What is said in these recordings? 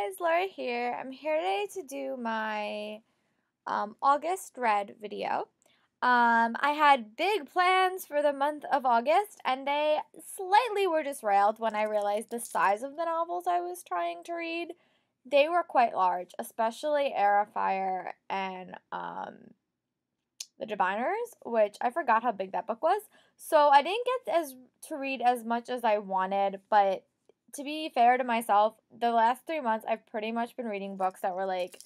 guys, Laura here. I'm here today to do my August read video. I had big plans for the month of August, and they slightly were derailed when I realized the size of the novels I was trying to read. They were quite large, especially Air of Fire and The Diviners, which I forgot how big that book was. So I didn't get to read as much as I wanted, but to be fair to myself, the last 3 months I've pretty much been reading books that were like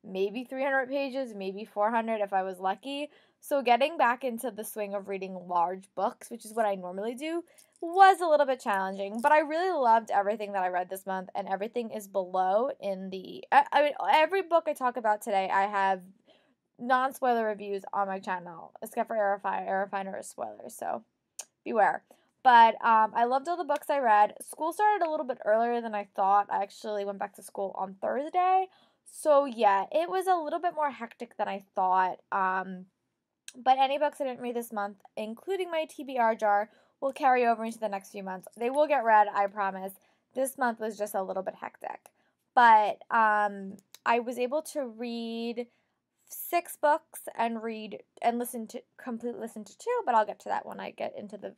maybe 300 pages, maybe 400 if I was lucky. So getting back into the swing of reading large books, which is what I normally do, was a little bit challenging. But I really loved everything that I read this month, and everything is below in the. I mean, every book I talk about today, I have non-spoiler reviews on my channel, except for Aerofire. Aerofire is spoilers, so beware. But I loved all the books I read. School started a little bit earlier than I thought. I actually went back to school on Thursday. So yeah, it was a little bit more hectic than I thought. But any books I didn't read this month, including my TBR jar, will carry over into the next few months. They will get read, I promise. This month was just a little bit hectic. But I was able to read 6 books and completely listen to 2, but I'll get to that when I get into the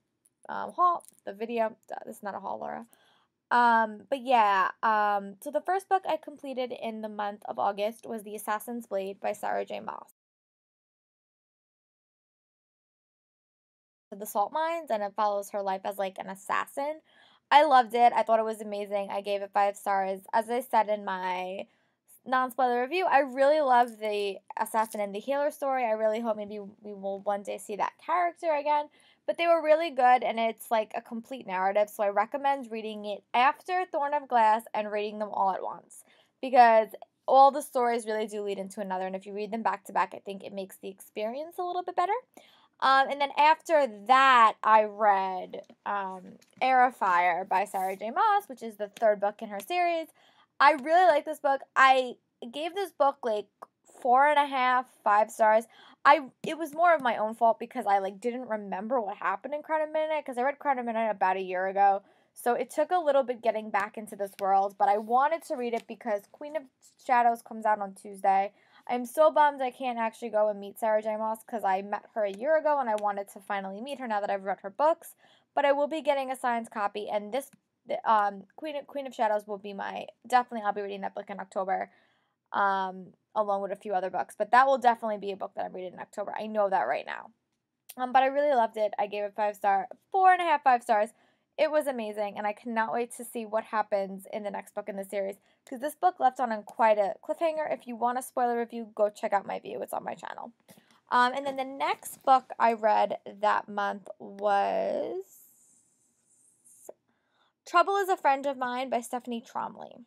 the video. This is not a haul, Laura. But yeah, so the first book I completed in the month of August was The Assassin's Blade by Sarah J. Maas. The salt mines, and it follows her life as like an assassin. I loved it. I thought it was amazing. I gave it 5 stars. As I said in my non-spoiler review, I really love the assassin and the healer story. I really hope maybe we will one day see that character again. But they were really good, and it's like a complete narrative, so I recommend reading it after Thorn of Glass and reading them all at once, because all the stories really do lead into another, and if you read them back to back, I think it makes the experience a little bit better. And then after that, I read Air of Fire by Sarah J. Maas, which is the 3rd book in her series. I really like this book. I gave this book like 4.5, 5 stars. It was more of my own fault because I like didn't remember what happened in Crown of Midnight, because I read Crown of Midnight about a year ago. So it took a little bit getting back into this world, but I wanted to read it because Queen of Shadows comes out on Tuesday. I'm so bummed I can't actually go and meet Sarah J. Maas, because I met her a year ago and I wanted to finally meet her now that I've read her books. But I will be getting a signed copy, and this Queen of Shadows will be definitely I'll be reading that book in October, along with a few other books. But that will definitely be a book that I'm reading in October. I know that right now. But I really loved it. I gave it 5 stars, 4.5, 5 stars. It was amazing, and I cannot wait to see what happens in the next book in the series, because this book left on quite a cliffhanger. If you want a spoiler review, go check out my view. It's on my channel. And then the next book I read that month was Trouble is a Friend of Mine by Stephanie Tromley.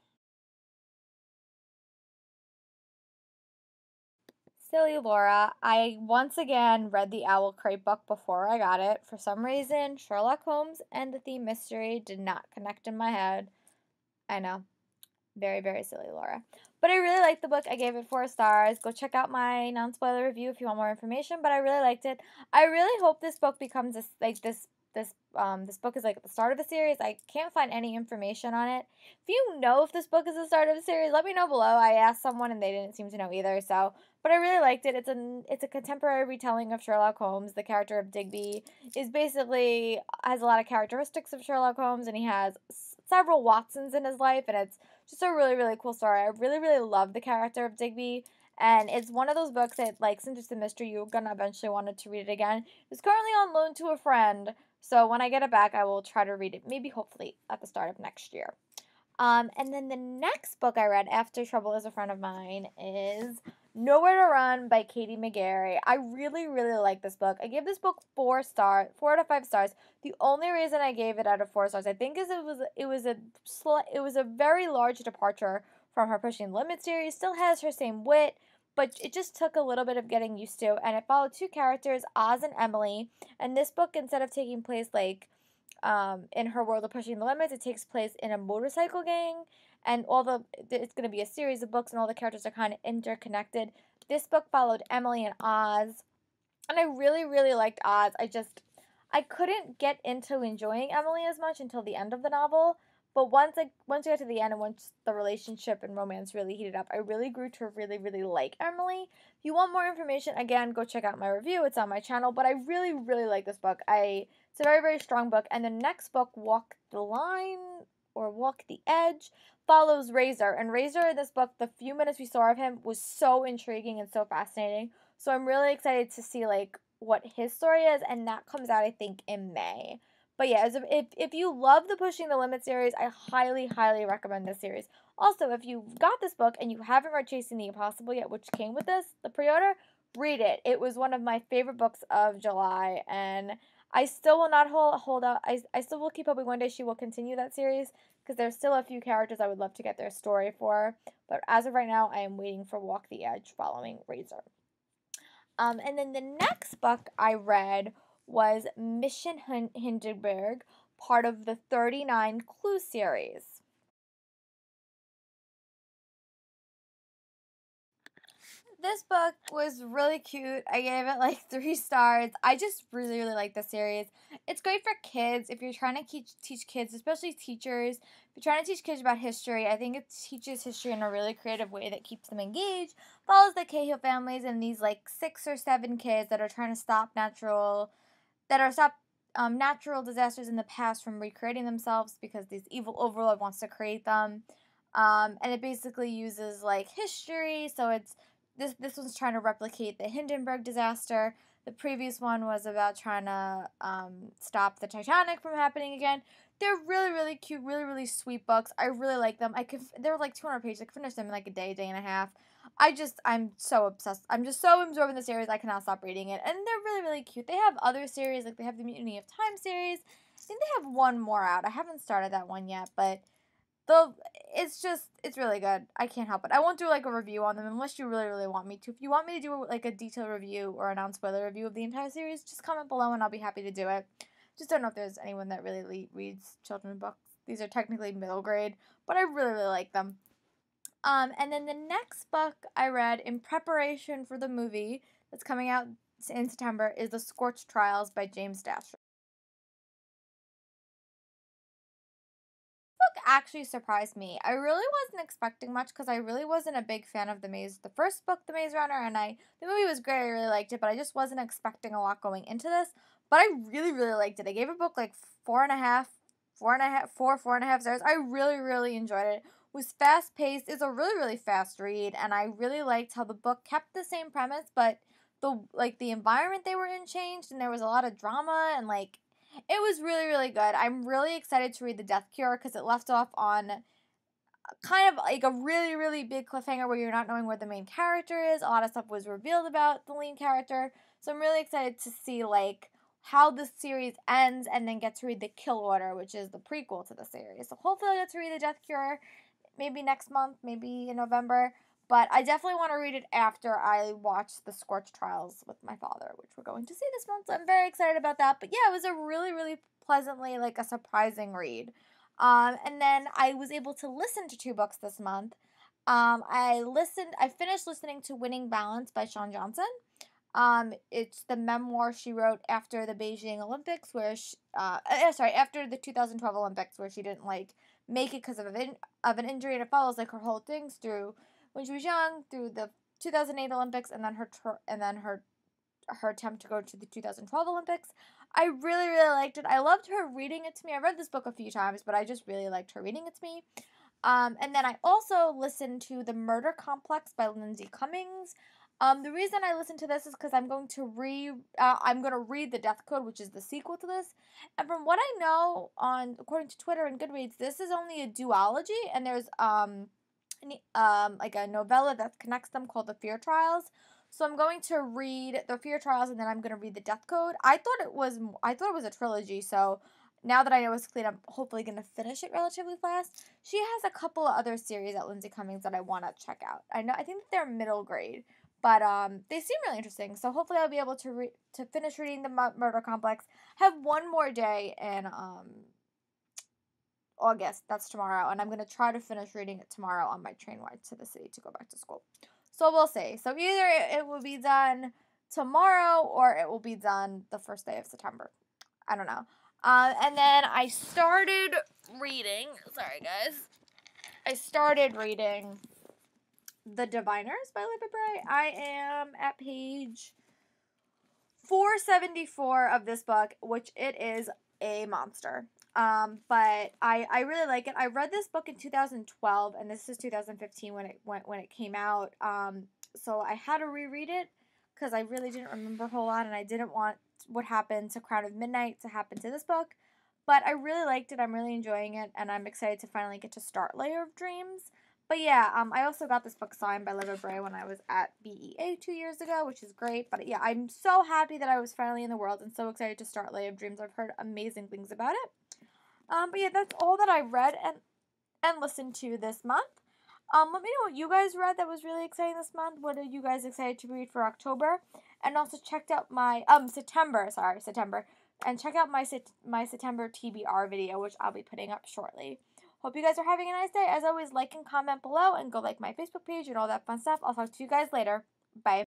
Silly Laura, I once again read the Owl Crate book before I got it. For some reason, Sherlock Holmes and the theme mystery did not connect in my head. I know. Very, very silly, Laura. But I really liked the book. I gave it 4 stars. Go check out my non-spoiler review if you want more information, but I really liked it. I really hope this book becomes this book is like the start of a series. I can't find any information on it. If you know if this book is the start of a series, let me know below. I asked someone and they didn't seem to know either. So, but I really liked it. It's a contemporary retelling of Sherlock Holmes. The character of Digby has a lot of characteristics of Sherlock Holmes, and he has several Watsons in his life, and it's just a really, really cool story. I really, really love the character of Digby, and it's one of those books that, like, since it's a mystery, you're gonna eventually want to read it again. It's currently on loan to a friend, so when I get it back, I will try to read it, maybe hopefully at the start of next year. And then the next book I read after Trouble is a Friend of Mine is Nowhere to Run by Katie McGarry. I really, really like this book. I gave this book 4 out of 5 stars. The only reason I gave it out of 4 stars, I think, is it was a very large departure from her Pushing the Limits series. Still has her same wit, but it just took a little bit of getting used to. And it followed 2 characters, Oz and Emily. And this book, instead of taking place like in her world of Pushing the Limits, it takes place in a motorcycle gang, and it's going to be a series of books, and all the characters are kind of interconnected. This book followed Emily and Oz, and I really, really liked Oz. I couldn't get into enjoying Emily as much until the end of the novel, But once you get to the end and once the relationship and romance really heated up, I really grew to really, really like Emily. If you want more information, again, go check out my review. It's on my channel. But I really, really like this book. It's a very, very strong book. And the next book, Walk the Line or Walk the Edge, follows Razor. And Razor in this book, the few minutes we saw of him was so intriguing and so fascinating. So I'm really excited to see like what his story is, and that comes out I think in May. But yeah, if you love the Pushing the Limit series, I highly, highly recommend this series. Also, if you got this book and you haven't read Chasing the Impossible yet, which came with this, the pre-order, read it. It was one of my favorite books of July, and I still will not hold out. I still will keep hoping one day she will continue that series because there's still a few characters I would love to get their story for. But as of right now, I am waiting for Walk the Edge following Razor. And then the next book I read was Mission Hindenburg, part of the 39 Clue series. This book was really cute. I gave it like 3 stars. I just really, really like the series. It's great for kids if you're trying to teach kids, especially teachers. If you're trying to teach kids about history, I think it teaches history in a really creative way that keeps them engaged. Follows the Cahill families and these like 6 or 7 kids that are trying to stop natural disasters in the past from recreating themselves because this evil overlord wants to create them. And it basically uses like history, so it's this one's trying to replicate the Hindenburg disaster. The previous one was about trying to stop the Titanic from happening again. They're really, really cute, really, really sweet books. I really like them. They're like 200 pages. I could finish them in like a day and a half. I'm so obsessed. I'm just so absorbed in the series. I cannot stop reading it. And they're really, really cute. They have other series, like they have the Mutiny of Time series. I think they have one more out. I haven't started that one yet, but it's really good. I can't help it. I won't do like a review on them unless you really, really want me to. If you want me to do like a detailed review or a non-spoiler review of the entire series, just comment below and I'll be happy to do it. Just don't know if there's anyone that really reads children's books. These are technically middle grade, but I really, really like them. And then the next book I read in preparation for the movie that's coming out in September is The Scorched Trials by James Dasher. Actually surprised me. I really wasn't expecting much because I really wasn't a big fan of the first book, The Maze Runner, and the movie was great. I really liked it, but I just wasn't expecting a lot going into this. But I really, really liked it. I gave a book like 4.5 stars. I really, really enjoyed it. It was fast paced. It's a really, really fast read, and I really liked how the book kept the same premise, but the environment they were in changed, and there was a lot of drama and like it was really, really good. I'm really excited to read The Death Cure because it left off on kind of like a really, really big cliffhanger where you're not knowing where the main character is. A lot of stuff was revealed about the lead character. So I'm really excited to see like how the series ends and then get to read The Kill Order, which is the prequel to the series. So hopefully I'll get to read The Death Cure maybe next month, maybe in November. But I definitely want to read it after I watch The Scorched Trials with my father, which we're going to see this month. So I'm very excited about that. But yeah, it was a really, really pleasantly, like a surprising read. And then I was able to listen to 2 books this month. I finished listening to Winning Balance by Shawn Johnson. It's the memoir she wrote after the Beijing Olympics, after the 2012 Olympics, where she didn't like make it because of an injury, and it follows like her whole things through when she was young, through the 2008 Olympics, and then her attempt to go to the 2012 Olympics. I really, really liked it. I loved her reading it to me. I read this book a few times, but I just really liked her reading it to me. And then I also listened to The Murder Complex by Lindsay Cummings. The reason I listened to this is because I'm going to read The Death Code, which is the sequel to this. And from what I know, according to Twitter and Goodreads, this is only a duology, and there's like a novella that connects them called The Fear Trials. So I'm going to read The Fear Trials, and then I'm going to read The Death Code. I thought it was a trilogy, so now that I know it's clean, I'm hopefully going to finish it relatively fast. She has a couple of other series at Lindsay Cummings that I want to check out. I think that they're middle grade, but they seem really interesting. So hopefully I'll be able to finish reading The Murder Complex. Have one more day in August. That's tomorrow, and I'm going to try to finish reading it tomorrow on my train ride to the city to go back to school. So we'll see. So either it will be done tomorrow or it will be done the first day of September. I don't know. And then I started reading. Sorry, guys. I started reading The Diviners by Libba Bray. I am at page 474 of this book, which it is a monster. But I really like it. I read this book in 2012, and this is 2015 when it came out. So I had to reread it because I really didn't remember a whole lot, and I didn't want what happened to Crown of Midnight to happen to this book. But I really liked it. I'm really enjoying it, and I'm excited to finally get to start Layer of Dreams. But yeah, I also got this book signed by Libba Bray when I was at BEA 2 years ago, which is great. But yeah, I'm so happy that I was finally in the world and so excited to start Layer of Dreams. I've heard amazing things about it. But yeah, that's all that I read and listened to this month. Let me know what you guys read that was really exciting this month. What are you guys excited to read for October? And also checked out my September, and check out my September TBR video, which I'll be putting up shortly. Hope you guys are having a nice day. As always, like and comment below, and go like my Facebook page and all that fun stuff. I'll talk to you guys later. Bye.